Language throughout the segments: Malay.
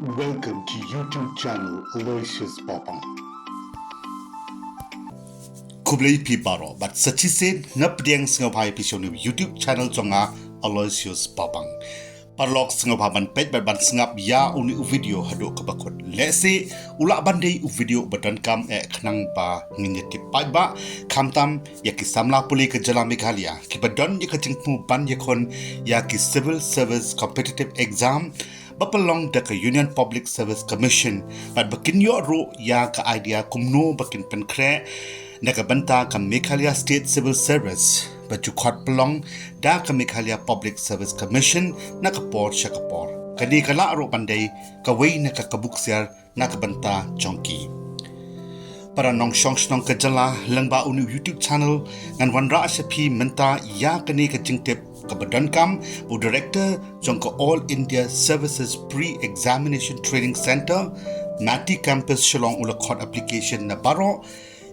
Welcome to YouTube channel Aloysius Papang. Kublai pi baro but sachise Mawdiangdiang singopai episode YouTube channel jonga Aloysius Papang. Parlok singopaban pet ban singap ya uni video hado kabakot. Lese ulak bandai video badan kam khnang ba ngingeti pai ba kamtam ya ki samla puli ke jala Meghalaya ki badan ya kajingmu ban yakon ya ki civil service competitive exam bapalong da ka Union Public Service Commission but bakin yo ro ya ka idea kumno bakin penkre na ka banta ka Meghalaya State Civil Service baju khot pelong da ka Meghalaya Public Service Commission na ka por shakapor kani kala ro bandai ka wei na ka kabuksiar na ka banta chongki para nong shong ka jala langba unu YouTube channel ngan wanra ashapi menta ya kani ka jingtip Kabadan kam bu director jongko All India Services Pre-Examination Training Center Mati Campus Shillong ula court application na baro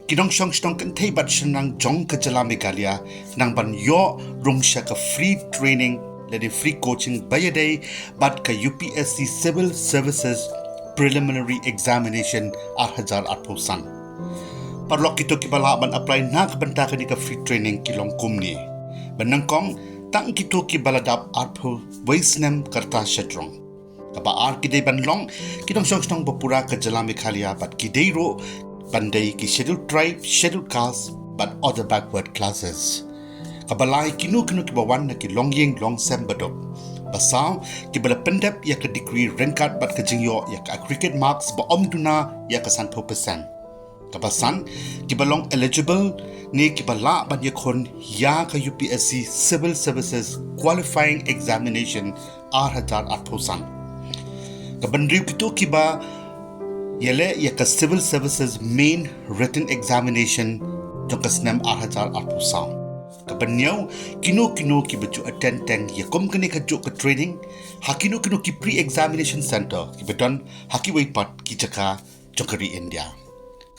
kinong shong kan thei bat shenang jong ka jala Meghalaya nang ban yo rung sha ka free training lede free coaching bayade bat ka UPSC Civil Services Preliminary Examination 2008 parlok kito kibala ban apply na ka banta ka ni ka free training kilong kumni banangkong tang kito ki baladap arpo waisnem karta shatrong kaba ar kidei banlong kidong shong bapura ka jala Meghalaya but kidei ro bandai ki scheduled tribe scheduled caste but other backward classes kabalai kinu ki bawan na ki longyeng long sem badop basaw ki bala pendap ya ka degree rankat but ka jingyo ya ka cricket marks ba omduna ya ka 100% kabasan kibalong eligible ni kibala ban yakon ya ka UPSC Civil Services Qualifying Examination 2008 kabandriw kito kiba yele ya ka Civil Services Main Written Examination jongkasnem 2008 kabanyaw kino kibaju attend teng yakom kani kajo ka training hakino ki pre-examination center kibadon hakiway pat kijaka jongkari India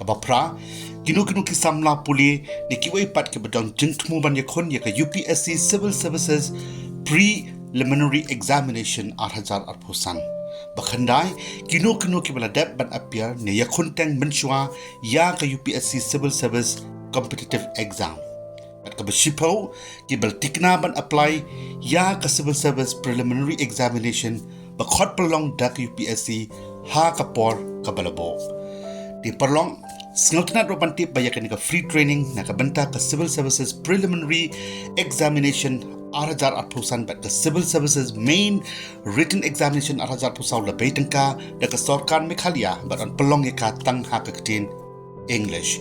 kabapra kinu ki samla puli ni kiwai pat ke badang jingtmu ban yakon ya ka UPSC Civil Services Preliminary Examination 2008 bakhandai kinu ki bala dep ban appear ne yakon teng menshwa ya ka UPSC Civil Service Competitive Exam bat ka bashipo ki bal tikna ban apply ya ka Civil Service Preliminary Examination bakhot pelong dak UPSC ha kapor kabalabo di perlong Sneltnat robanti bayakan ka free training na kabenta ka Civil Services Preliminary Examination 2008 bat ka Civil Services Main Written Examination 2008 labay tengka da ka Sorkan Meghalaya bat an pelong ka tang ha ka tin English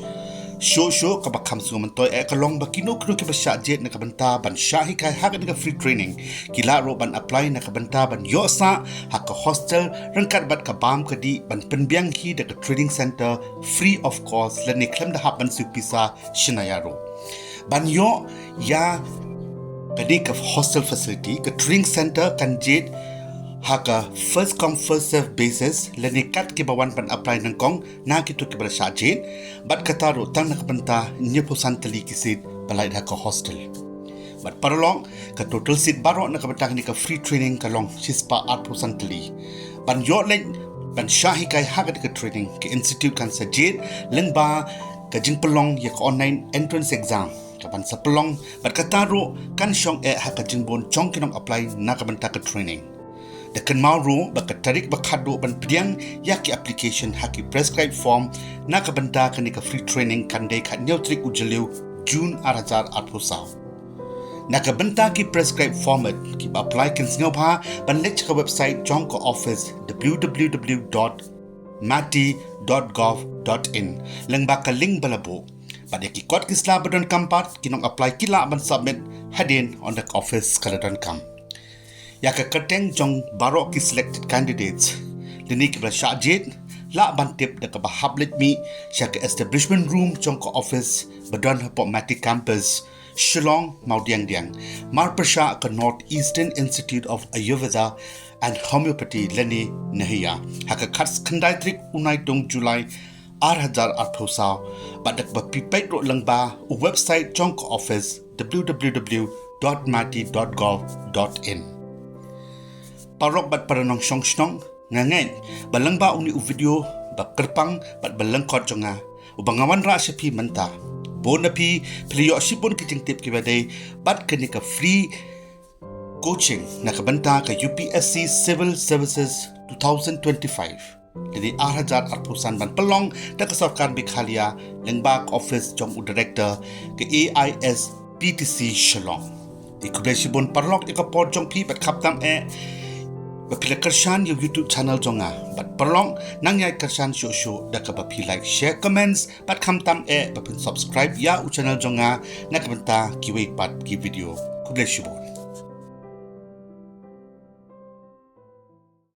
show ka bakam sungo mantoy kalong bakino ki basya jet na kabenta ban shahi kai ha ka free training kila ro ban apply na kabenta ban yosa ha ka hostel rangkat bat ka bam ka di ban penbiang hi da ka training center free of cost lani klem da ha ban supisa shinayaro ban yo ya kadi ka hostel facility ka training center kan jet haka first come first serve basis lani kat ki bawan pan apply nang kong na ki to ki bala shajin bat kata ro tang nak banta nyepo santali ki seat balai haka hostel bat paralong ka total seat baro nak banta ni ka free training ka long sispa 8% santali ban yo len ban shahi kai haka ka training ki institute kan sajid lengba ka jing pelong ya ka online entrance exam kaban sa pelong bat kata ro kan shong haka jingbon chong kinong apply na ka banta ka training Dekan mauru baka tarik bakado ban pediang yaki application haki prescribed form na kabenta kani ka free training kandai ka neutrik ujaliu June 2008 na kabenta ki prescribed format ki apply kin singapha ban lech ka website jong ka office www.mati.gov.in lang baka link balabo pada ki kot ki slabadon kampat kinong apply kila ban submit hadin on the office kaladon kam ya ka kateng jong barok ki selected candidates lini ki bla shajit la bantip da ka bahablet mi sha ka establishment room jong ka office badon hapo Mati Campus Shillong Mawdiangdiang marpasha ka Northeastern Institute of Ayurveda and Homeopathy lani nahiya haka khats khandai trik unai tong July 2008 badak ba pipait ro lang ba website jong ka office www.mati.gov.in Parok bat paranong shong Ngangai, balang ba uni u video ba kerpang bat balang kot jonga. Ubangawan ra sepi menta. Bon api piliyo sipon kiting tip kibadai bat kenika free coaching na kabanta ka UPSC Civil Services 2025. Jadi arhajar arpusan ban pelong da ka sarkar Meghalaya lengbak office jong u director ke AIS PTC Shillong. Ikubay sibon parlok ikapod jong pi bat kaptam Bapila kersan yung YouTube channel jonga. Bat perlong nang yai kersan show da ka bapi like, share, comments, bat kamtam bapin subscribe ya u channel jonga na kabenta ki wait pat ki video. Kublai shibon.